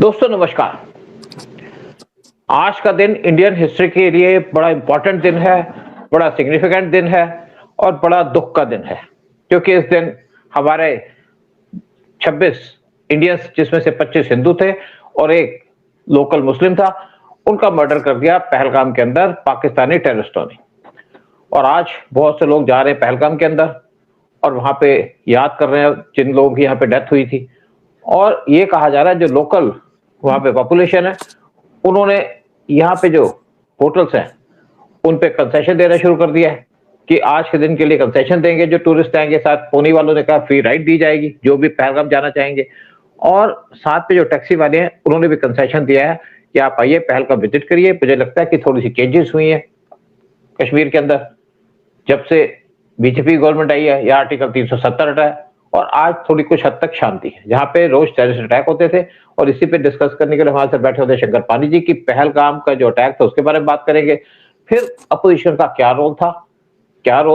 दोस्तों नमस्कार। आज का दिन इंडियन हिस्ट्री के लिए बड़ा इंपॉर्टेंट दिन है, बड़ा सिग्निफिकेंट दिन है और बड़ा दुख का दिन है, क्योंकि इस दिन हमारे 26 इंडियंस, जिसमें से 25 हिंदू थे और एक लोकल मुस्लिम था, उनका मर्डर कर दिया पहलगाम के अंदर पाकिस्तानी टेररिस्टों ने। और आज बहुत से लोग जा रहे हैं पहलगाम के अंदर और वहां पे याद कर रहे हैं जिन लोगों की यहाँ पे डेथ हुई थी। और ये कहा जा रहा है जो लोकल वहां पे पॉपुलेशन है, उन्होंने यहाँ पे जो होटल्स हैं उन पे कंसेशन देना शुरू कर दिया है कि आज के दिन के लिए कंसेशन देंगे। जो टूरिस्ट आएंगे, साथ पोनी वालों ने कहा फ्री राइड दी जाएगी जो भी पहलगाम जाना चाहेंगे। और साथ पे जो टैक्सी वाले हैं उन्होंने भी कंसेशन दिया है कि आप आइए पहलगाम विजिट करिए। मुझे लगता है कि थोड़ी सी चेंजेस हुई है कश्मीर के अंदर जब से बीजेपी गवर्नमेंट आई है, या आर्टिकल 370 हटा है और आज थोड़ी कुछ हद तक शांति है। जहां पे रोज टेररिस्ट अटैक होते थे और इसी पे डिस्कस करने के लिए हमारे साथ बैठे होते शंकर पानी जी की पहलगाम का जो अटैक था उसके बारे में बात करेंगे। फिर अपोजिशन का क्या रोल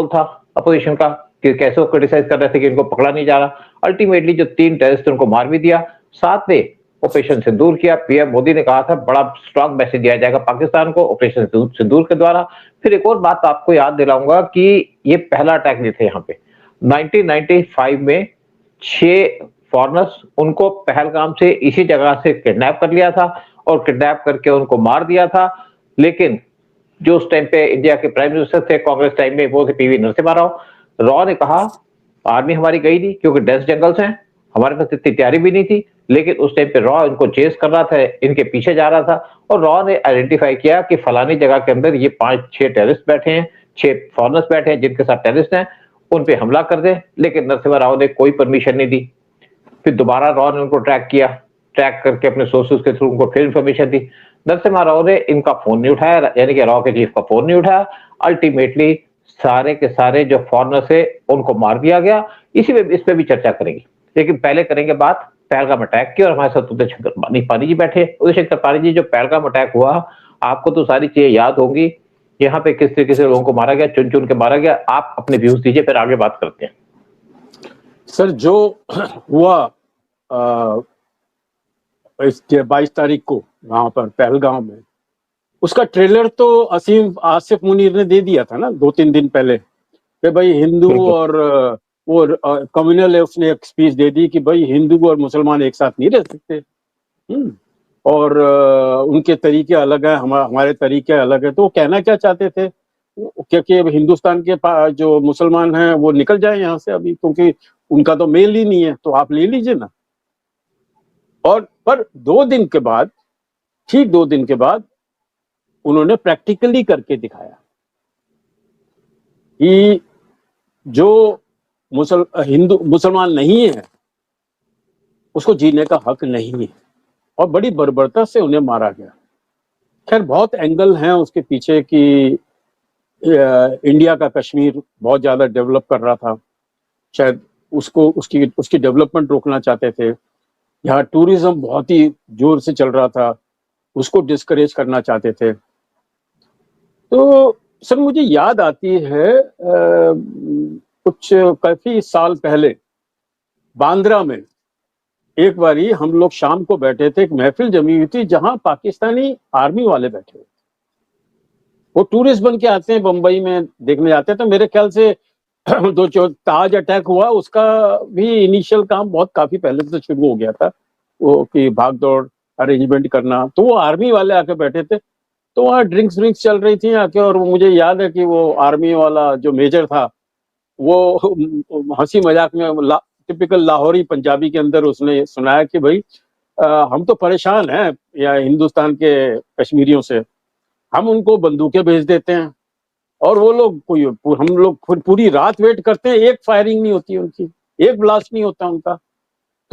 था अपोजिशन का, कि कैसे वो क्रिटिसाइज कर रहे थे कि इनको पकड़ा नहीं जा रहा। अल्टीमेटली जो 3 टेररिस्ट उनको मार भी दिया, साथ में ऑपरेशन सिंदूर किया। पीएम मोदी ने कहा था बड़ा स्ट्रांग मैसेज दिया जाएगा पाकिस्तान को ऑपरेशन सिंदूर के द्वारा। फिर एक और बात आपको याद दिलाऊंगा कि ये पहला अटैक नहीं थे यहाँ पे। 1995 में 6 फॉरेनर्स, उनको पहलगाम से इसी जगह से किडनैप कर लिया था और किडनैप करके उनको मार दिया था। लेकिन जो उस टाइम पे इंडिया के प्राइम मिनिस्टर थे कांग्रेस टाइम में, वो थे पीवी नरसिम्हा राव। रॉ ने कहा आर्मी हमारी गई नहीं क्योंकि डेंस जंगल्स हैं, हमारे पास इतनी तैयारी भी नहीं थी। लेकिन उस टाइम पे रॉ इनको चेस कर रहा था, इनके पीछे जा रहा था और रॉ ने आइडेंटिफाई किया कि फलानी जगह के अंदर ये 5-6 टेररिस्ट बैठे हैं, 6 फॉरेनर्स बैठे हैं जिनके साथ टेररिस्ट हैं, उन पे हमला कर दे। लेकिन नरसिम्हा राव ने कोई परमिशन नहीं दी। फिर दोबारा रॉ ने उनको ट्रैक किया, ट्रैक करके अपने सोर्सेज के थ्रू उनको फिर इंफॉर्मेशन दी। नरसिम्हा राव ने इनका फोन नहीं उठाया, यानी कि रॉ के चीफ का फोन नहीं उठाया। अल्टीमेटली सारे के सारे जो फॉरेनर्स है उनको मार दिया गया। इस पे भी चर्चा करेंगे, लेकिन पहले करेंगे बात पहलगाम अटैक की। और हमारे साथ उदय शंकर पानी जी बैठे। उदय शंकर पानी जी, जो पहलगाम अटैक हुआ, आपको तो सारी चीजें याद होंगी, यहाँ पे किस तरीके से लोगों को मारा गया, चुन चुन के मारा गया। आप अपने व्यूज दीजिए, फिर आगे बात करते हैं। सर, जो हुआ इस 22 तारीख को वहां पर पहलगाम में, उसका ट्रेलर तो आसिफ मुनीर ने दे दिया था ना 2-3 दिन पहले कि भाई हिंदू और वो कम्युनल है। उसने एक स्पीच दे दी कि भाई हिंदू और मुसलमान एक साथ नहीं रह सकते, और उनके तरीके अलग हैं, हमारे तरीके अलग हैं। तो वो कहना क्या चाहते थे, क्योंकि हिंदुस्तान के जो मुसलमान हैं वो निकल जाए यहाँ से अभी, क्योंकि उनका तो मेल ही नहीं है, तो आप ले लीजिए ना। और पर 2 दिन के बाद, ठीक 2 दिन के बाद उन्होंने प्रैक्टिकली करके दिखाया कि जो मुसलमान नहीं है उसको जीने का हक नहीं है, और बड़ी बर्बरता से उन्हें मारा गया। खैर, बहुत एंगल हैं उसके पीछे कि इंडिया का कश्मीर बहुत ज्यादा डेवलप कर रहा था, शायद उसकी डेवलपमेंट रोकना चाहते थे। यहाँ टूरिज्म बहुत ही जोर से चल रहा था, उसको डिस्करेज करना चाहते थे। तो सर, मुझे याद आती है कुछ काफी साल पहले बांद्रा में एक बारी हम लोग शाम को बैठे थे, एक महफिल जमी हुई थी जहां पाकिस्तानी आर्मी वाले बैठे हुए। वो टूरिस्ट बन के आते हैं, बंबई में देखने जाते हैं। तो मेरे ख्याल से जो ताज अटैक हुआ उसका भी इनिशियल काम बहुत काफी पहले से शुरू हो गया था, वो कि भाग दौड़ अरेंजमेंट करना। तो वो आर्मी वाले आके बैठे थे, तो वहाँ ड्रिंक्स चल रही थी आके। और मुझे याद है कि वो आर्मी वाला जो मेजर था वो हंसी मजाक में टिपिकल लाहौरी पंजाबी के अंदर उसने सुनाया कि भाई हम तो परेशान हैं या हिंदुस्तान के कश्मीरियों से, हम उनको बंदूकें भेज देते हैं और वो लोग हम लोग पूरी रात वेट करते हैं, एक फायरिंग नहीं होती उनकी, एक ब्लास्ट नहीं होता उनका।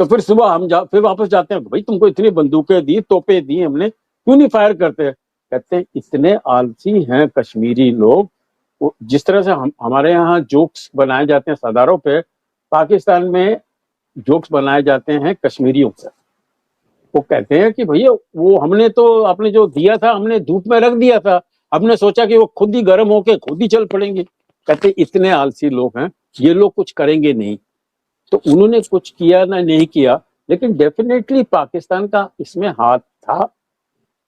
तो फिर सुबह हम फिर वापस जाते हैं, भाई तुमको इतनी बंदूकें दी, तोपे दी हमने, क्यों नहीं फायर करते? कहते इतने आलसी हैं कश्मीरी लोग। जिस तरह से हमारे यहाँ जोक्स बनाए जाते हैं सरदारों पे, पाकिस्तान में जोक्स बनाए जाते हैं कश्मीरियों से। वो कहते हैं कि भैया वो हमने तो आपने जो दिया था हमने धूप में रख दिया था, हमने सोचा कि वो खुद ही गर्म होके खुद ही चल पड़ेंगे। कहते इतने आलसी लोग हैं, ये लोग कुछ करेंगे नहीं। तो उन्होंने कुछ किया ना नहीं किया, लेकिन डेफिनेटली पाकिस्तान का इसमें हाथ था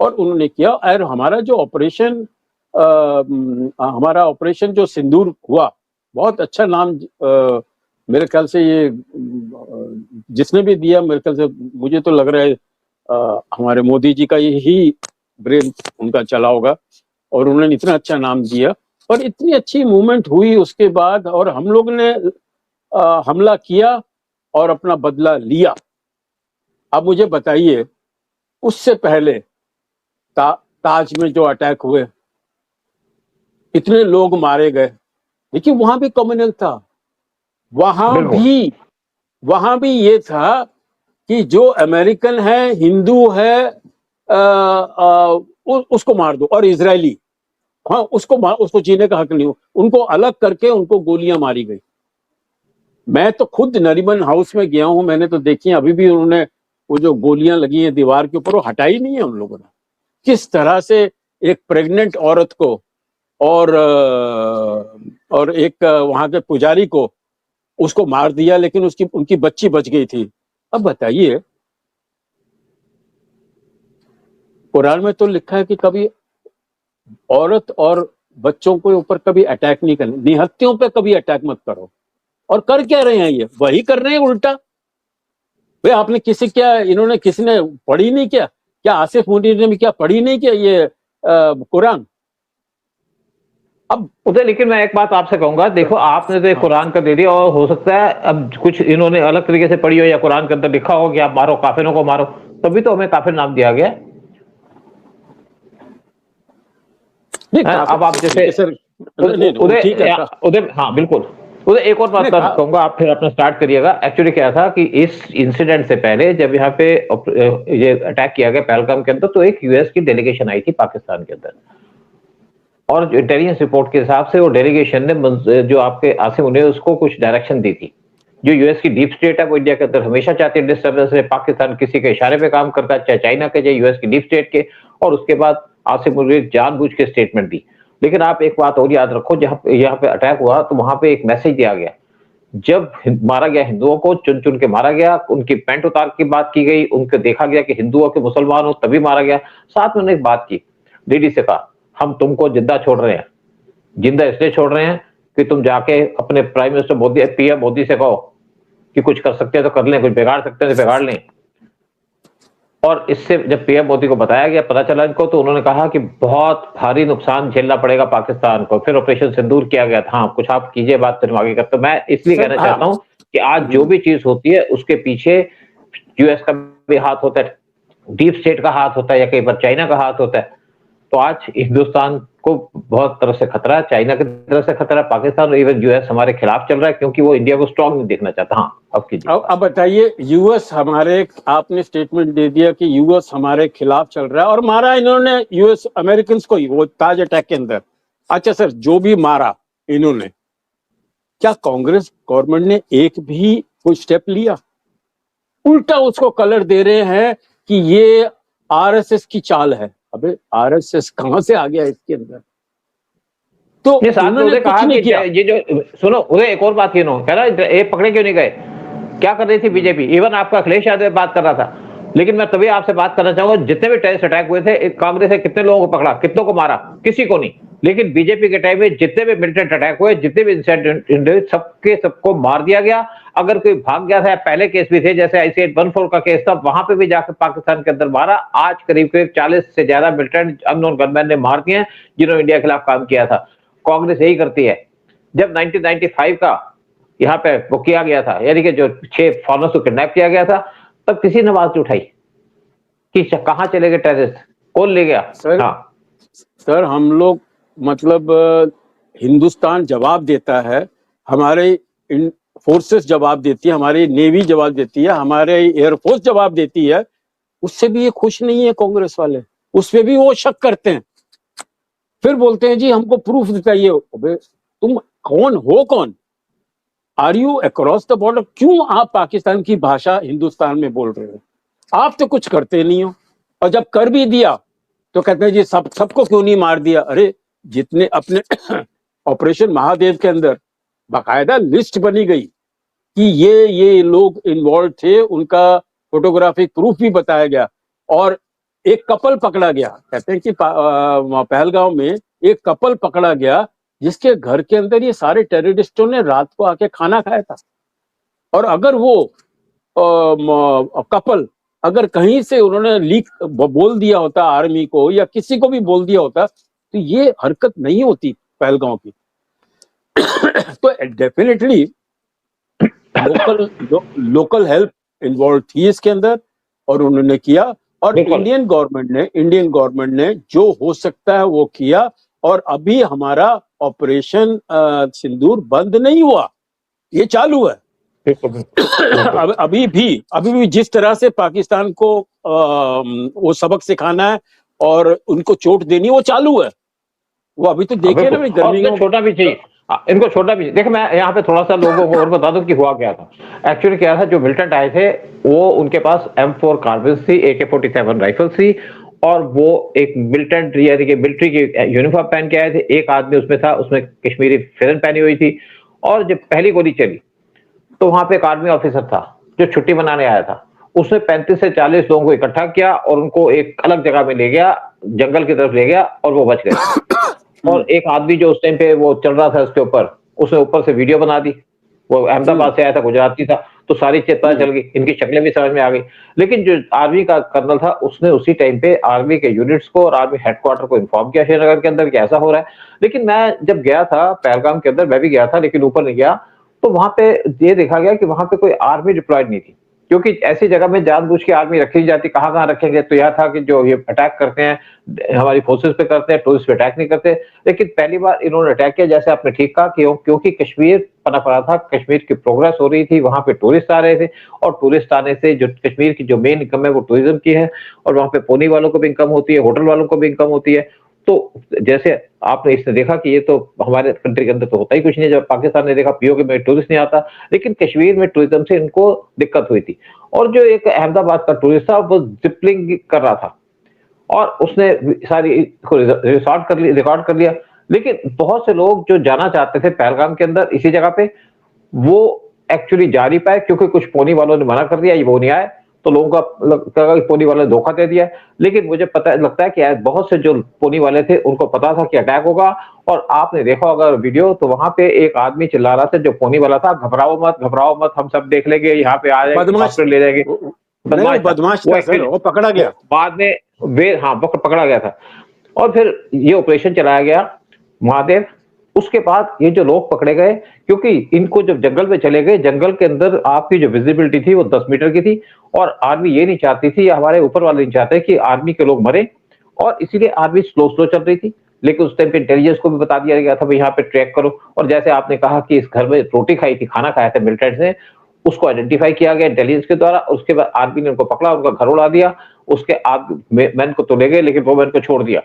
और उन्होंने किया। और हमारा जो ऑपरेशन हमारा ऑपरेशन जो सिंदूर हुआ, बहुत अच्छा नाम मेरे ख्याल से ये जिसने भी दिया, मेरे ख्याल से मुझे तो लग रहा है हमारे मोदी जी का यही ब्रेन उनका चला होगा और उन्होंने इतना अच्छा नाम दिया और इतनी अच्छी मूवमेंट हुई उसके बाद, और हम लोग ने हमला किया और अपना बदला लिया। अब मुझे बताइए, उससे पहले ताज में जो अटैक हुए, इतने लोग मारे गए, देखिए वहां भी कम्युनल था, वहां भी ये था कि जो अमेरिकन है, हिंदू है, उसको मार दो, और इजरायली, हाँ उसको जीने का हक नहीं हो, उनको अलग करके उनको गोलियां मारी गई। मैं तो खुद नरीमन हाउस में गया हूं, मैंने तो देखी, अभी भी उन्होंने वो जो गोलियां लगी हैं दीवार के ऊपर, वो हटाई नहीं है उन लोगों ने। किस तरह से एक प्रेग्नेंट औरत को और एक वहां के पुजारी को उसको मार दिया, लेकिन उनकी बच्ची बच गई थी। अब बताइए, कुरान में तो लिखा है कि कभी औरत और बच्चों के ऊपर कभी अटैक नहीं करना, निहत्थियों पे कभी अटैक मत करो। और कर क्या रहे हैं, ये वही कर रहे हैं उल्टा। भाई आपने इन्होंने किसी ने पढ़ी नहीं क्या आसिफ मुनीर ने भी क्या पढ़ी नहीं क्या ये कुरान? अब उदय, लेकिन मैं एक बात आपसे कहूंगा, देखो आपने तो कुरान का दे दिया, और हो सकता है अब कुछ इन्होंने अलग तरीके से पढ़ी हो या कुरान के अंदर लिखा हो कि आप मारो, काफिरों को मारो, तभी तो हमें काफिर नाम दिया गया। अब आप जैसे उदय, हाँ बिल्कुल उदय, एक और बात कहूंगा, आप फिर अपना स्टार्ट करिएगा। एक्चुअली क्या था कि इस इंसिडेंट से पहले जब यहाँ पे ये अटैक किया गया पहलगाम के अंदर, तो एक यूएस की डेलीगेशन आई थी पाकिस्तान के अंदर, और जो इंटेलिजेंस रिपोर्ट के हिसाब से वो डेलीगेशन ने जो आपके आसिम ने उसको कुछ डायरेक्शन दी थी। जो यूएस की डीप स्टेट है वो इंडिया के अंदर हमेशा चाहती है डिस्टर्बेंस है, पाकिस्तान किसी के इशारे पे काम करता है, चाहे चाइना के चाहे यूएस की डीप स्टेट के, और उसके बाद आसिम मुनीर जानबूझ के स्टेटमेंट दी। लेकिन आप एक बात और याद रखो, जहां यहाँ पे अटैक हुआ तो वहां पे एक मैसेज दिया गया, जब मारा गया हिंदुओं को चुन चुन के मारा गया, उनकी पैंट उतार की बात की गई, उनको देखा गया कि हिंदुओं के मुसलमान हो तभी मारा गया। साथ में उन्होंने एक बात की, लेडी से कहा हम तुमको जिंदा छोड़ रहे हैं, जिंदा इसलिए छोड़ रहे हैं कि तुम जाके अपने prime minister Modi, PM Modi से कहो कि कुछ कर सकते हैं तो कर लें, कुछ बिगाड़ सकते हैं तो बिगाड़ लें। और इससे जब पीएम मोदी को बताया गया, पता चला इनको, तो उन्होंने कहा कि बहुत भारी नुकसान झेलना पड़ेगा पाकिस्तान को। फिर ऑपरेशन सिंदूर किया गया था। हाँ, कुछ आप कीजिए बात, फिर आगे करते। मैं इसलिए कहना चाहता हूं कि आज जो भी चीज होती है उसके पीछे यूएस का भी हाथ होता है, डीप स्टेट का हाथ होता है, या कई बार चाइना का हाथ होता है। तो आज हिंदुस्तान को बहुत तरफ से खतरा है, चाइना की तरफ से खतरा है, पाकिस्तान और इवन यूएस हमारे खिलाफ चल रहा है, क्योंकि वो इंडिया को स्ट्रांग नहीं देखना चाहता। हाँ, अब कीजिए। अब बताइए, यूएस हमारे, आपने स्टेटमेंट दे दिया कि यूएस हमारे खिलाफ चल रहा है, और मारा इन्होंने यूएस अमेरिकन को ही, वो ताज अटैक के अंदर। अच्छा सर, जो भी मारा इन्होंने, क्या कांग्रेस गवर्नमेंट ने एक भी कोई स्टेप लिया? उल्टा उसको कलर दे रहे हैं कि ये आरएसएस की चाल है। अबे आरएसएस कहां से आ गया इसके अंदर? तो उन्होंने कहा कि ये जो, सुनो उन्हें एक और बात की, कह रहा ये पकड़े क्यों नहीं गए, क्या कर रही थी बीजेपी? इवन आपका अखिलेश यादव बात कर रहा था। लेकिन मैं तभी आपसे बात करना चाहूंगा, जितने भी टेररिस्ट अटैक हुए थे, कांग्रेस ने कितने लोगों को पकड़ा, कितनों को मारा? किसी को नहीं। लेकिन बीजेपी के टाइम में जितने भी मिलिटेंट अटैक हुए, जितने भी इंसिडेंट, सबको मार दिया गया। अगर कोई भाग गया था, पहले केस भी थे जैसे IC-814 का केस था, वहां पे भी जाकर पाकिस्तान के अंदर मारा। आज करीब 40 से ज्यादा मिलिटेंट अननोन गनमैन ने मार दिए, जिन्होंने इंडिया के खिलाफ काम किया था। कांग्रेस यही करती है। जब 1995 का यहाँ पे वो किया गया था, यानी कि जो 6 फॉरेनर्स को किडनैप किया गया था, तब किसी ने आवाज उठाई कि कहां चले गए टेररिस्ट, कौन ले गया? सर हम लोग, मतलब हिंदुस्तान जवाब देता है, हमारे फोर्सेस जवाब देती है, हमारी नेवी जवाब देती है, हमारे एयरफोर्स जवाब देती है। उससे भी ये खुश नहीं है कांग्रेस वाले, उसपे भी वो शक करते हैं। फिर बोलते हैं जी हमको प्रूफ दिखाइए। अबे तुम कौन हो? कौन are you across the border? क्यों आप पाकिस्तान की भाषा हिंदुस्तान में बोल रहे हो? आप तो कुछ करते नहीं हो, और जब कर भी दिया तो कहते हैं जी सबको क्यों नहीं मार दिया? अरे जितने अपने ऑपरेशन महादेव के अंदर बाकायदा लिस्ट बनी गई कि ये लोग इन्वॉल्व थे, उनका फोटोग्राफिक प्रूफ भी बताया गया, और एक कपल पकड़ा गया। कहते हैं कि पहलगांव में एक कपल पकड़ा गया जिसके घर के अंदर ये सारे टेररिस्टों ने रात को आके खाना खाया था। और अगर वो कपल अगर कहीं से उन्होंने लीक बोल दिया होता आर्मी को या किसी को भी बोल दिया होता, तो ये हरकत नहीं होती पहलगांव की। तो डेफिनेटली लोकल हेल्प इन्वॉल्व थी इसके अंदर, और उन्होंने किया। और इंडियन गवर्नमेंट ने जो हो सकता है वो किया। और अभी हमारा ऑपरेशन सिंदूर बंद नहीं हुआ, ये चालू है। अभी भी जिस तरह से पाकिस्तान को वो सबक सिखाना है और उनको चोट देनी, वो चालू है। वो अभी तो देखिए ना, गर्मियों छोटा भी चाहिए इनको, छोटा भी। देखो मैं यहाँ पे थोड़ा सा लोगों को और बता दूं कि हुआ क्या था। एक्चुअली क्या था, जो मिलिटेंट आए थे वो उनके पास M4 कार्बिन्स थी, AK-47 राइफल थी, और वो एक मिलिटेंट यानी कि मिलिट्री की यूनिफॉर्म पहन के आए थे। एक आदमी उसमें था, उसमें कश्मीरी फिरन पहनी हुई थी। और जब पहली गोली चली तो वहां पे एक आर्मी ऑफिसर था जो छुट्टी मनाने आया था। उसने 35 से 40 लोगों को इकट्ठा किया और उनको एक अलग जगह में ले गया, जंगल की तरफ ले गया, और वो बच गए। और एक आदमी जो उस टाइम पे वो चल रहा था उसके ऊपर, उसने ऊपर से वीडियो बना दी। वो अहमदाबाद से आया था, गुजराती था, तो सारी चीज पता चल गई, इनकी शक्लें भी समझ में आ गई। लेकिन जो आर्मी का कर्नल था उसने उसी टाइम पे आर्मी के यूनिट्स को और आर्मी हेडक्वार्टर को इन्फॉर्म किया श्रीनगर के अंदर कि ऐसा हो रहा है। लेकिन मैं जब गया था पहलगाम के अंदर, मैं भी गया था लेकिन ऊपर नहीं गया, तो वहां पे ये देखा गया कि वहां पे कोई आर्मी डिप्लॉयड नहीं थी, क्योंकि ऐसी जगह में जानबूझ के आर्मी रखी जाती। कहाँ रखेंगे? तो यह था कि जो ये अटैक करते हैं हमारी फोर्सेस पे करते हैं, टूरिस्ट पे अटैक नहीं करते। लेकिन पहली बार इन्होंने अटैक किया, जैसे आपने ठीक कहा, क्योंकि कश्मीर पनप रहा था, कश्मीर की प्रोग्रेस हो रही थी, वहां पे टूरिस्ट आ रहे थे, और टूरिस्ट आने से जो कश्मीर की जो मेन इनकम है वो टूरिज्म की है, और वहां पे पोनी वालों को भी इनकम होती है, होटल वालों को भी इनकम होती है। तो जैसे आपने इसने देखा कि ये तो हमारे कंट्री के अंदर तो होता ही कुछ नहीं। जब पाकिस्तान ने देखा पीओके में टूरिस्ट नहीं आता, लेकिन कश्मीर में टूरिज्म से इनको दिक्कत हुई थी। और जो एक अहमदाबाद का टूरिस्ट था वो जिपलिंग कर रहा था, और उसने सारी रिकॉर्ड कर लिया। लेकिन बहुत से लोग जो जाना चाहते थे पहलगाम के अंदर इसी जगह पे, वो एक्चुअली जा नहीं पाए, क्योंकि कुछ पोनी वालों ने मना कर दिया, ये वो नहीं आए। तो लोगों का लगता है कि पोनी वाले ने धोखा दे दिया। लेकिन मुझे पता लगता है कि बहुत से जो पोनी वाले थे उनको पता था कि अटैक होगा। और आपने देखा होगा वीडियो, तो वहां पे एक आदमी चिल्ला रहा था जो पोनी वाला था, घबराओ मत, हम सब देख लेंगे, यहाँ पे आ जाएंगे, ले जाएंगे। बदमाश वो पकड़ा गया बाद में, पकड़ा गया था। और फिर ये ऑपरेशन चलाया गया महादेव। उसके बाद ये जो लोग पकड़े गए, क्योंकि इनको जब जंगल में चले गए, जंगल के अंदर आपकी जो विजिबिलिटी थी वो 10 मीटर की थी, और आर्मी ये नहीं चाहती थी, हमारे ऊपर वाले नहीं चाहते कि आर्मी के लोग मरे, और इसीलिए आर्मी स्लो चल रही थी। लेकिन उस टाइम पे इंटेलिजेंस को भी बता दिया गया था भाई यहाँ पे ट्रैक करो। और जैसे आपने कहा कि इस घर में रोटी खाई थी, खाना खाया था मिलिटेंट्स ने, उसको आइडेंटिफाई किया गया इंटेलिजेंस के द्वारा। उसके बाद आर्मी ने उनको पकड़ा, उनका घर उड़ा दिया। उसके मैन को तो ले गए, लेकिन वो मैन को छोड़ दिया।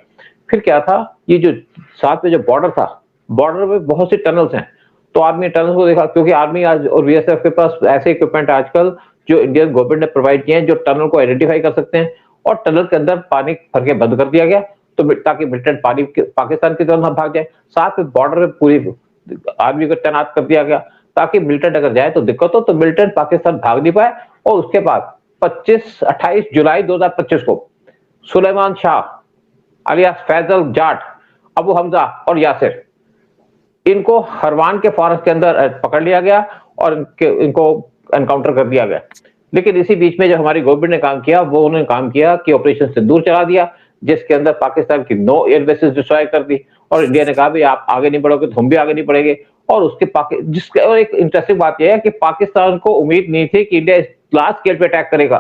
फिर क्या था, ये जो साथ में जो बॉर्डर था, बॉर्डर में बहुत सी टनल्स हैं, तो आर्मी टनल्स को देखा, क्योंकि आर्मी आज और बीएसएफ के पास ऐसे इक्विपमेंट आजकल जो इंडियन गवर्नमेंट ने प्रोवाइड किए हैं, जो टनल को आइडेंटिफाई कर सकते हैं। और टनल के अंदर पानी भर के बंद कर दिया गया, तो ताकि मिलिटेंट पानी पाकिस्तान की तरफ ना भाग जाए। साथ में बॉर्डर में पूरी आर्मी को तैनात कर दिया गया, ताकि मिलिटेंट अगर जाए तो दिक्कत हो, तो मिलिटेंट पाकिस्तान भाग नहीं पाए। और उसके बाद 28 जुलाई 2025 को सुलेमान शाह अलियास फैजल जाट, अबू हमजा और यासिर, इनको हरवान के फॉरेस्ट के अंदर पकड़ लिया गया और इनको एनकाउंटर कर दिया गया। लेकिन इसी बीच में जब हमारी गवर्नमेंट ने काम किया, वो उन्होंने काम किया कि ऑपरेशन सिंदूर चला दिया, जिसके अंदर पाकिस्तान की 9 एयर बेसेस डिस्ट्रॉय कर दी। और इंडिया ने कहा भाई आप आगे नहीं बढ़ोगे तो हम भी आगे नहीं बढ़ेंगे। और उसके जिसके और एक इंटरेस्टिंग बात यह है कि पाकिस्तान को उम्मीद नहीं थी कि इंडिया लार्ज स्केल पे अटैक करेगा।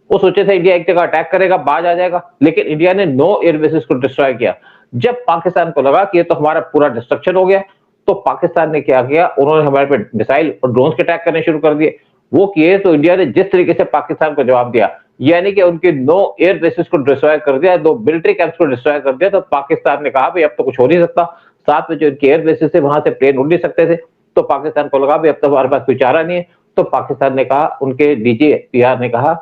वो सोचे थे इंडिया एक जगह अटैक करेगा, बाज आ जाएगा, लेकिन इंडिया ने 9 एयर बेसेस को डिस्ट्रॉय किया। जब पाकिस्तान को लगा कि ये तो हमारा पूरा डिस्ट्रक्शन हो गया, तो पाकिस्तान ने क्या किया, उन्होंने हमारे पे मिसाइल और ड्रोन के अटैक करने शुरू कर दिए। वो किए तो इंडिया ने जिस तरीके से पाकिस्तान को जवाब दिया, यानी कि उनके 9 एयर बेसेस को डिस्ट्रॉय कर दिया, 2 मिलिट्री कैंप्स को डिस्ट्रॉय कर दिया, तो पाकिस्तान ने कहा भाई अब तो कुछ हो नहीं सकता। साथ में जो इनके एयर बेसेस थे वहां से प्लेन उड़ नहीं सकते थे, तो पाकिस्तान को लगा भाई अब तो हमारे पास कोई चारा नहीं है। तो पाकिस्तान ने कहा, उनके डीजीपीआर ने कहा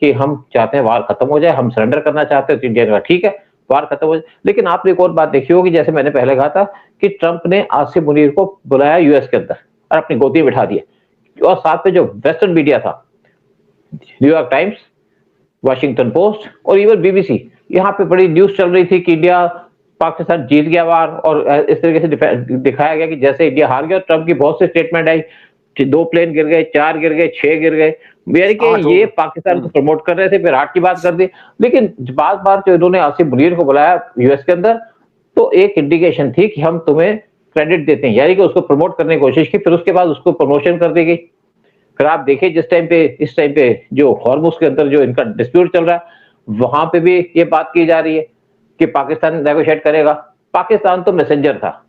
कि हम चाहते हैं वार खत्म हो जाए, हम सरेंडर करना चाहते हैं। तो इंडिया ने कहा ठीक है वार खत्म हो जाए। लेकिन आपने एक और बात देखी होगी, जैसे मैंने पहले कहा था कि ट्रंप ने आसिम मुनीर को बुलाया यूएस के अंदर और अपनी गोदी में बिठा दिया, और साथ में जो वेस्टर्न मीडिया था न्यूयॉर्क टाइम्स, वाशिंगटन पोस्ट और इवन बीबीसी, यहाँ पे बड़ी न्यूज चल रही थी कि इंडिया पाकिस्तान जीत गया वार, और इस तरीके से दिखाया गया कि जैसे इंडिया हार गया। ट्रम्प की बहुत सी स्टेटमेंट आई कि 2 प्लेन गिर गए, 4 गिर गए, 6 गिर गए, यानी कि ये पाकिस्तान को प्रमोट कर रहे थे, फिर 8 की बात कर दी। लेकिन बार बार जो इन्होंने आसिफ मुनीर को बुलाया यूएस के अंदर, तो एक इंडिकेशन थी कि हम तुम्हें क्रेडिट देते हैं, यानी कि उसको प्रमोट करने की कोशिश की। फिर उसके बाद उसको प्रमोशन कर दी गई। फिर आप देखिए इस टाइम पे जो हॉर्मुज के अंदर जो इनका डिस्प्यूट चल रहा है, वहां पे भी ये बात की जा रही है कि पाकिस्तान नेगोशिएट करेगा। पाकिस्तान तो मैसेंजर था,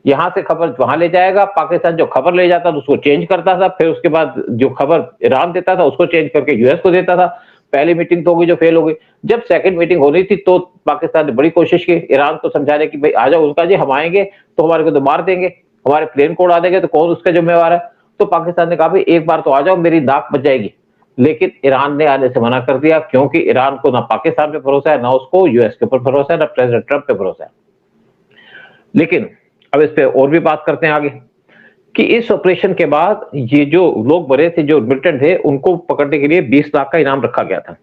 यहां से खबर वहां ले जाएगा। पाकिस्तान जो खबर ले जाता था उसको चेंज करता था, फिर उसके बाद जो खबर ईरान देता था उसको चेंज करके यूएस को देता था। पहली मीटिंग तो होगी जो फेल हो गई। जब सेकंड मीटिंग होनी थी तो पाकिस्तान ने बड़ी कोशिश की ईरान को समझाने की, भाई आ जाओ, उसका जी हम आएंगे तो हमारे को तो मार देंगे, हमारे प्लेन को उड़ा देंगे, तो कौन उसका जिम्मेवार है। तो पाकिस्तान ने कहा भाई एक बार तो आ जाओ, मेरी नाक बच जाएगी। लेकिन ईरान ने आने से मना कर दिया, क्योंकि ईरान को ना पाकिस्तान पे भरोसा है, ना उसको यूएस के ऊपर भरोसा है, ना प्रेसिडेंट ट्रंप पे भरोसा है। लेकिन अब इस पे और भी बात करते हैं आगे कि इस ऑपरेशन के बाद ये जो लोग मरे थे, जो मिलिटेंट थे, उनको पकड़ने के लिए 20 लाख का इनाम रखा गया था।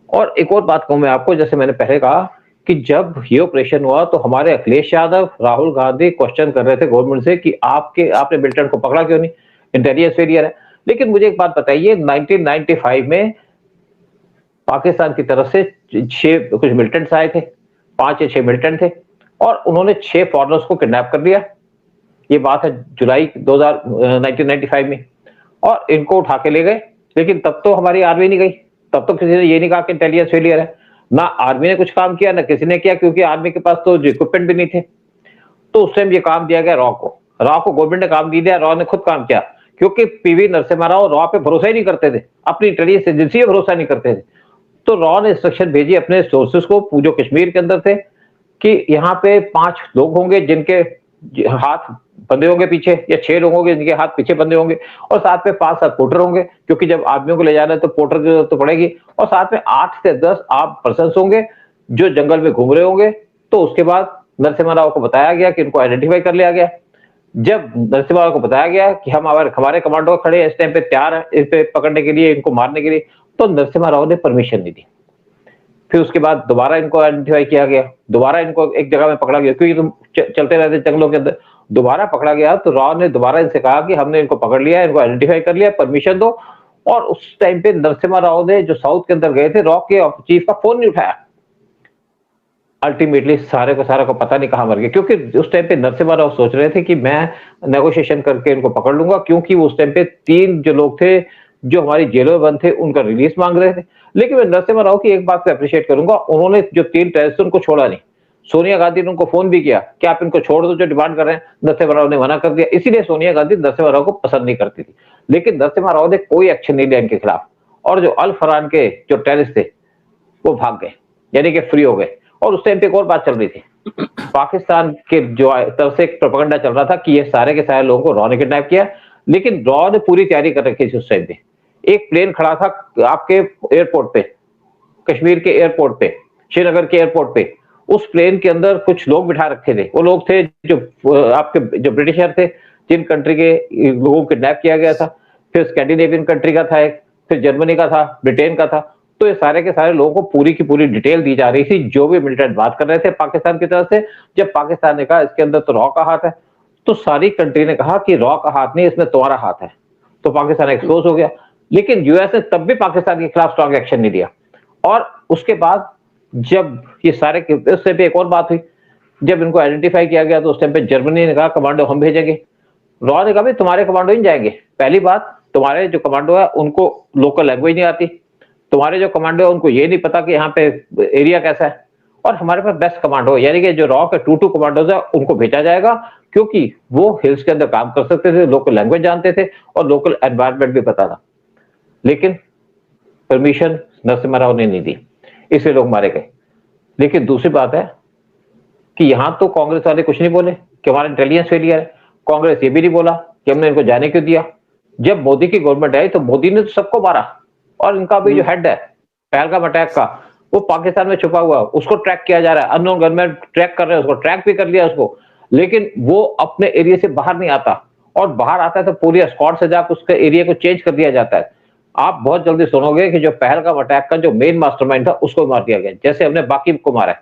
और एक और बात कहूं मैं आपको, जैसे मैंने पहले कहा कि जब ये ऑपरेशन हुआ तो हमारे अखिलेश यादव, राहुल गांधी क्वेश्चन कर रहे थे गवर्नमेंट से कि आपने मिलिटेंट को पकड़ा क्यों नहीं, इंटेलिजेंस फेलियर है। लेकिन मुझे एक बात बताइए, 1995 में पाकिस्तान की तरफ से 6 कुछ मिलिटेंट्स आए थे, 5 या 6 मिलिटेंट थे, और उन्होंने 6 फॉरेनर्स को किडनैप कर लिया। ये बात है जुलाई 1995 में, और इनको उठा के ले गए। लेकिन तब तो हमारी आर्मी नहीं गई, तब तो किसी ने ये नहीं कहा कि इंटेलिजेंस फेलियर है। ना आर्मी ने कुछ काम किया, ना किसी ने किया, क्योंकि आर्मी के पास तो इक्विपमेंट भी नहीं थे। तो उस टाइम ये काम दिया गया रॉ को। रॉ को गवर्नमेंट ने काम नहीं दिया, रॉ ने खुद काम किया, क्योंकि पीवी नरसिम्हा राव रॉ पे भरोसा ही नहीं करते थे, अपनी इंटेलिजेंस एजेंसी पे भरोसा नहीं करते थे। तो रॉ ने इंस्ट्रक्शन भेजी अपने सोर्सेस को, जो कश्मीर के अंदर थे, कि यहाँ पे 5 लोग होंगे जिनके हाथ बंधे होंगे पीछे, या 6 लोग होंगे जिनके हाथ पीछे बंधे होंगे, और साथ में 5-7 पोर्टर होंगे, क्योंकि जब आदमियों को ले जाना है तो पोर्टर की जरूरत तो पड़ेगी। और साथ में 8 से 10 आप पर्सन होंगे जो जंगल में घूम रहे होंगे। तो उसके बाद नरसिम्हा राव को बताया गया कि इनको आइडेंटिफाई कर लिया गया। जब नरसिम्हा राव को बताया गया कि हम हमारे कमांडो खड़े इस टाइम पे तैयार है इस पे पकड़ने के लिए, इनको मारने के लिए, तो नरसिम्हा राव ने परमिशन नहीं दी। फिर उसके बाद दोबारा इनको आइडेंटिफाई किया गया, दोबारा इनको एक जगह में पकड़ा गया, क्योंकि तुम चलते रहते जंगलों के अंदर। दोबारा पकड़ा गया तो राव ने दोबारा इनसे कहा कि हमने इनको पकड़ लिया, इनको आइडेंटिफाई कर लिया, परमिशन दो। और उस टाइम पे नरसिम्हा राव ने, जो साउथ के अंदर गए थे, रॉ के चीफ का फोन नहीं उठाया। अल्टीमेटली सारे को पता नहीं कहां मर गए, क्योंकि उस टाइम पे नरसिम्हा राव सोच रहे थे कि मैं नेगोशिएशन करके इनको पकड़ लूंगा, क्योंकि उस टाइम पे 3 जो लोग थे जो हमारी जेलों में बंद थे उनका रिलीज मांग रहे थे। लेकिन मैं नरसिम्हा राव की एक बात को अप्रिशिएट करूंगा, उन्होंने जो 3 टेररिस्ट उनको छोड़ा नहीं। सोनिया गांधी ने उनको फोन भी किया कि आप इनको छोड़ दो जो डिमांड कर रहे हैं, नरसिम्हा राव ने मना कर दिया। इसीलिए सोनिया गांधी नरसिम्हा राव को पसंद नहीं करती थी। लेकिन नरसिम्हा राव ने कोई एक्शन नहीं लिया इनके खिलाफ, और जो अल फरहान के जो टेररिस्ट थे वो भाग गए, यानी कि फ्री हो गए। और उस टाइम पे एक और बात चल रही थी, पाकिस्तान के जो तरफ से एक प्रोपेगेंडा चल रहा था कि ये सारे के सारे लोगों को रॉ ने किडनैप किया। लेकिन रॉ ने पूरी तैयारी कर रखी थी उस टाइम पे। एक प्लेन खड़ा था आपके एयरपोर्ट पे, कश्मीर के एयरपोर्ट पे, श्रीनगर के एयरपोर्ट पे। उस प्लेन के अंदर कुछ लोग बिठा रखे थे। वो लोग थे जो आपके जो ब्रिटिशर थे, जिन कंट्री के लोगों को किडनैप किया गया था। फिर स्कैंडिनेवियन कंट्री का था एक, फिर जर्मनी का था, ब्रिटेन का था। तो ये सारे के सारे लोगों को पूरी की पूरी डिटेल दी जा रही थी, जो भी मिलिटेंट बात कर रहे थे पाकिस्तान की तरफ से। जब पाकिस्तान ने कहा इसके अंदर तो रॉ का हाथ है, तो सारी कंट्री ने कहा कि रॉ का हाथ नहीं, इसमें तुम्हारा हाथ है। तो पाकिस्तान एक्सपोज हो गया। लेकिन यूएस ने तब भी पाकिस्तान के खिलाफ स्ट्रॉन्ग एक्शन नहीं दिया। और उसके बाद जब ये सारे, उससे भी एक और बात हुई, जब इनको आइडेंटिफाई किया गया तो उस टाइम पे जर्मनी ने कहा कमांडो हम भेजेंगे। रॉ ने कहा भाई तुम्हारे कमांडो ही जाएंगे। पहली बात, तुम्हारे जो कमांडो है उनको लोकल लैंग्वेज नहीं आती, तुम्हारे जो कमांडो है उनको ये नहीं पता कि यहाँ पे एरिया कैसा है। और हमारे पास बेस्ट कमांडो, यानी कि जो रॉ के 2 कमांडोज है उनको भेजा जाएगा, क्योंकि वो हिल्स के अंदर काम कर सकते थे, लोकल लैंग्वेज जानते थे और लोकल एनवायरमेंट भी पता था। लेकिन परमिशन नरसिम्हा राव ने नहीं दी, इसलिए लोग मारे गए। लेकिन दूसरी बात है कि यहां तो कांग्रेस वाले कुछ नहीं बोले कि हमारा इंटेलिजेंस फेलियर है। कांग्रेस ये भी नहीं बोला कि हमने इनको जाने क्यों दिया। जब मोदी की गवर्नमेंट आई तो मोदी ने तो सबको मारा, और इनका भी जो हेड है पहलगाम अटैक का, वो पाकिस्तान में छुपा हुआ, उसको ट्रैक किया जा रहा है। अननोन गनमैन ट्रैक कर रहे हैं उसको, ट्रैक भी कर लिया उसको। लेकिन वो अपने एरिया से बाहर नहीं आता, और बाहर आता है तो पूरी स्क्वाड से जाकर उसके एरिया को चेंज कर दिया जाता है। आप बहुत जल्दी सुनोगे कि जो पहलगाम अटैक का जो मेन मास्टरमाइंड था उसको मार दिया गया, जैसे हमने बाकी को मारा है।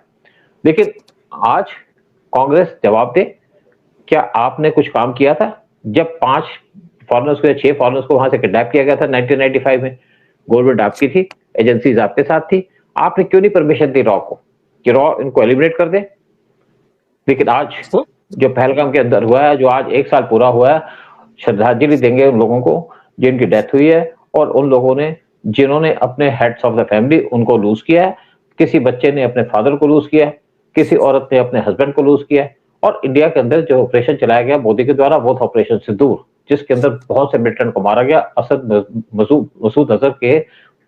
लेकिन आज कांग्रेस जवाब दे, क्या आपने कुछ काम किया था जब 5 फॉरेनर्स को या 6 फॉरेनर्स को वहां से किडनैप किया गया था 1995 में? गवर्नमेंट आपकी थी, एजेंसीज आपके साथ थी, आपने क्यों नहीं परमिशन दी रॉ को कि रॉ इनको एलिमिनेट कर दे? लेकिन आज जो पहलगाम के अंदर हुआ है, जो आज 1 साल पूरा हुआ है, श्रद्धांजलि देंगे उन लोगों को जिनकी डेथ हुई है और उन लोगों ने जिन्होंने अपने हेड्स ऑफ द फैमिली उनको लूज किया है। किसी बच्चे ने अपने फादर को लूज किया है, किसी औरत ने अपने हस्बैंड को लूज किया है। और इंडिया के अंदर जो ऑपरेशन चलाया गया मोदी के द्वारा, वो था ऑपरेशन सिंदूर, जिसके अंदर बहुत से मिलिटेंट को मारा गया। असद मसूद अजहर के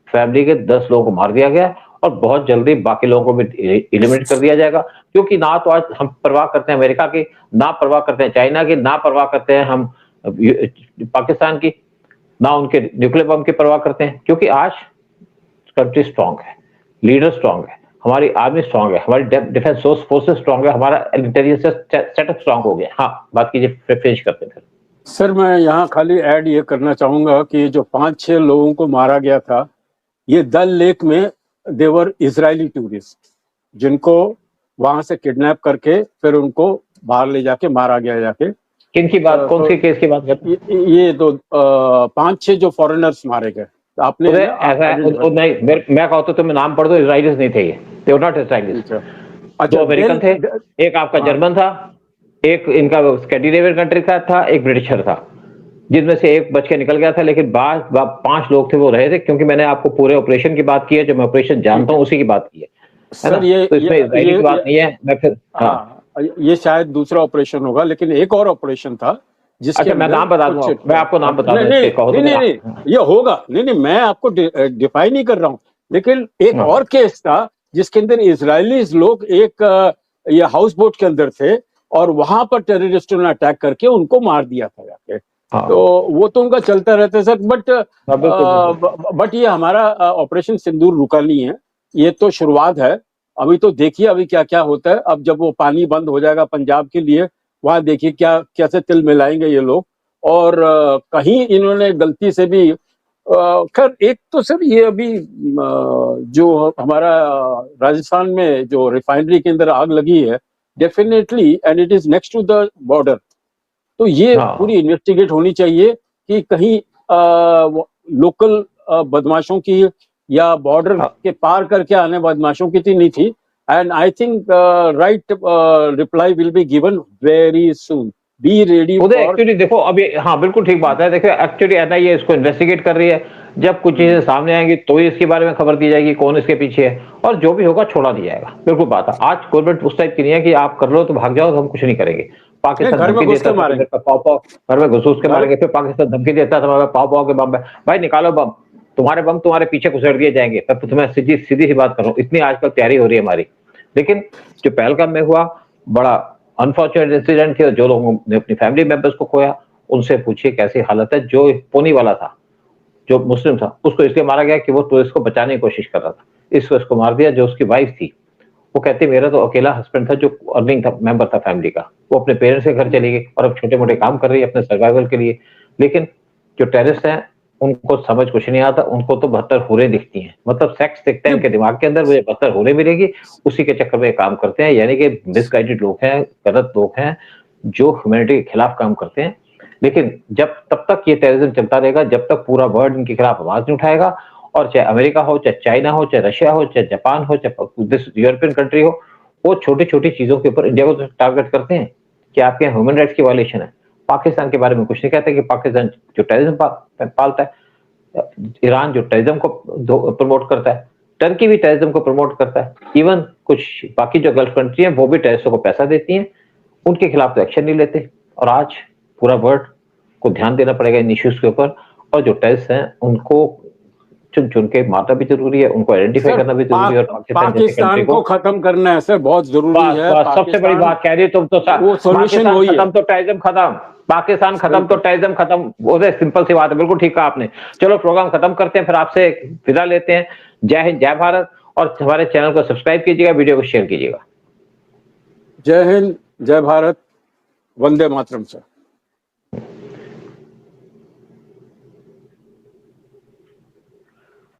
फैमिली के 10 लोगों को मार दिया गया और बहुत जल्दी बाकी लोगों को भी एलिमिनेट कर दिया जाएगा। क्योंकि ना तो आज हम परवाह करते हैं अमेरिका की, ना परवाह करते हैं चाइना की, ना परवाह करते हैं हम पाकिस्तान की, ना उनके न्यूक्लियर बम की परवाह करते हैं। क्योंकि आज कंट्री स्ट्रांग है, लीडर स्ट्रांग है, हमारी आर्मी स्ट्रांग है, हमारी डिफेंस फोर्सेस स्ट्रांग है, हमारा इंटेलिजेंस सेटअप स्ट्रांग हो गया। हाँ, बात कीजिए, फिनिश करते हैं। सर मैं यहाँ खाली ऐड ये करना चाहूंगा कि जो 5-6 लोगों को मारा गया था, ये डल लेक में देवर इजरायली टूरिस्ट, जिनको वहां से किडनैप करके फिर उनको बाहर ले जाके मारा गया जाके। किन की बात, कौन सी केस की बात करते हैं? ये 5-6 जो फॉरेनर्स मारे गए आपने ऐसा नहीं, मैं कहता तो तुम्हें नाम पढ़ दो, इजराइलिस नहीं थे ये, दे वर नॉट इजराइलिस। दो अमेरिकन थे, एक आपका जर्मन था, एक इनका स्कैंडिनेवियन कंट्री का था, एक ब्रिटिशर था, जिनमें से एक बच के निकल गया था। लेकिन बाद 5 लोग थे वो रहे थे, क्योंकि मैंने आपको पूरे ऑपरेशन की बात की है, जो मैं ऑपरेशन जानता हूँ उसी की बात की है सर। ये तो इसमें इजराइली की बात नहीं है। मैं फिर ये शायद दूसरा ऑपरेशन होगा, लेकिन एक और ऑपरेशन था जिसके मैं नाम बता दूंगा, मैं आपको नाम बता दूंगा। नहीं, ये होगा, नहीं मैं आपको डिफाइन नहीं कर रहा हूँ, लेकिन एक और केस था जिसके अंदर इजरायली लोग एक ये हाउस बोट के अंदर थे और वहां पर टेररिस्टों ने अटैक करके उनको मार दिया था जाके। तो वो तो उनका चलता रहता है सर, बट ये हमारा ऑपरेशन सिंदूर रुका नहीं है, ये तो शुरुआत है। अभी तो देखिए अभी क्या क्या होता है। अब जब वो पानी बंद हो जाएगा पंजाब के लिए, वहां देखिए क्या कैसे तिल मिलाएंगे ये लोग। और कहीं इन्होंने गलती से भी खैर एक तो सर ये अभी जो हमारा राजस्थान में जो रिफाइनरी के अंदर आग लगी है, definitely and it is next to the border, तो ये पूरी इन्वेस्टिगेट होनी चाहिए कि कहीं लोकल बदमाशों की या बॉर्डर के पार करके आने बदमाशों की नहीं थी। And I think right reply will be given very soon. Be ready. Actually देखो अभी, हाँ बिल्कुल ठीक बात है। देखो एक्चुअली एनआईए इसको इन्वेस्टिगेट कर रही है, जब कुछ चीजें सामने आएंगी तो ही इसके बारे में खबर दी जाएगी कौन इसके पीछे है, और जो भी होगा छोड़ा दिया जाएगा। बिल्कुल बात है। आज गवर्नमेंट उस टाइप की नहीं है कि आप कर लो तो भाग जाओ तो हम कुछ नहीं करेंगे। पाकिस्तान घर में घुस के मारेंगे, घर में घुस के मारेंगे। फिर पाकिस्तान धमकी देता था पाव के बम, भाई निकालो बम, तुम्हारे बम तुम्हारे पीछे घुसेड़ दिए जाएंगे। तुम्हें सीधी सी बात कर रहा हूँ, इतनी आजकल तैयारी हो रही है हमारी। लेकिन जो पहलगाम में हुआ बड़ा अनफॉर्चुनेट इंसिडेंट थी, जो लोगों ने अपनी फैमिली मेंबर्स को खोया, उनसे पूछिए कैसी हालत है। जो पोनी वाला था, जो मुस्लिम था, उसको इसलिए मारा गया कि वो टूरिस्ट को बचाने की कोशिश कर रहा था, इस वजह उसको मार दिया। जो उसकी वाइफ थी, वो कहती मेरा तो अकेला हस्बैंड था जो अर्निंग था, मेंबर था फैमिली का, वो अपने पेरेंट्स के घर चली गई और अब छोटे मोटे काम कर रही है अपने सर्वाइवल के लिए। लेकिन जो टेररिस्ट हैं उनको समझ कुछ नहीं आता, उनको तो 72 हुरे दिखती हैं, मतलब सेक्स दिखता है उनके दिमाग के अंदर, मुझे 72 हुरे मिलेगी, उसी के चक्कर में काम करते हैं। यानी कि मिसगाइडेड लोग हैं, गलत लोग हैं जो ह्यूमैनिटी के खिलाफ काम करते हैं। लेकिन जब तब तक ये टेररिज्म चलता रहेगा, जब तक पूरा वर्ल्ड इनके खिलाफ आवाज नहीं उठाएगा, और चाहे अमेरिका हो, चाहे चाइना हो, चाहे रशिया हो, चाहे जापान हो, चाहे यूरोपियन कंट्री हो, वो छोटी छोटी चीजों के ऊपर इंडिया को तो टारगेट करते हैं कि आपके यहाँ ह्यूमन राइट्स की वायलेशन है। पाकिस्तान के बारे में कुछ नहीं कहते कि पाकिस्तान जो टेररिज्म पालता है, ईरान जो टेररिज्म को प्रमोट करता है, टर्की भी टेररिज्म को प्रमोट करता है, इवन कुछ बाकी जो गल्फ कंट्री हैं वो भी टेररिस्टों को पैसा देती हैं, उनके खिलाफ तो एक्शन नहीं लेते। और आज पूरा वर्ल्ड को ध्यान देना पड़ेगा इन इश्यूज के ऊपर, और जो टेररिस्ट हैं उनको चुन चुन के मारना भी जरूरी है, उनको आइडेंटिफाई करना भी जरूरी है। और पाकिस्तान को खत्म करना है सर, बहुत जरूरी है। सबसे बड़ी बात कह रही तुम तो, सोल्यूशन वही है, खत्म तो टेररिज्म खत्म, पाकिस्तान खत्म तो टेररिज्म खत्म। वो सिंपल सी बात है, बिल्कुल ठीक कहा आपने। चलो प्रोग्राम खत्म करते हैं, फिर आपसे विदा लेते हैं। जय हिंद, जय भारत, और हमारे चैनल को सब्सक्राइब कीजिएगा, वीडियो को शेयर कीजिएगा। जय हिंद, जय भारत, वंदे मातरम सर।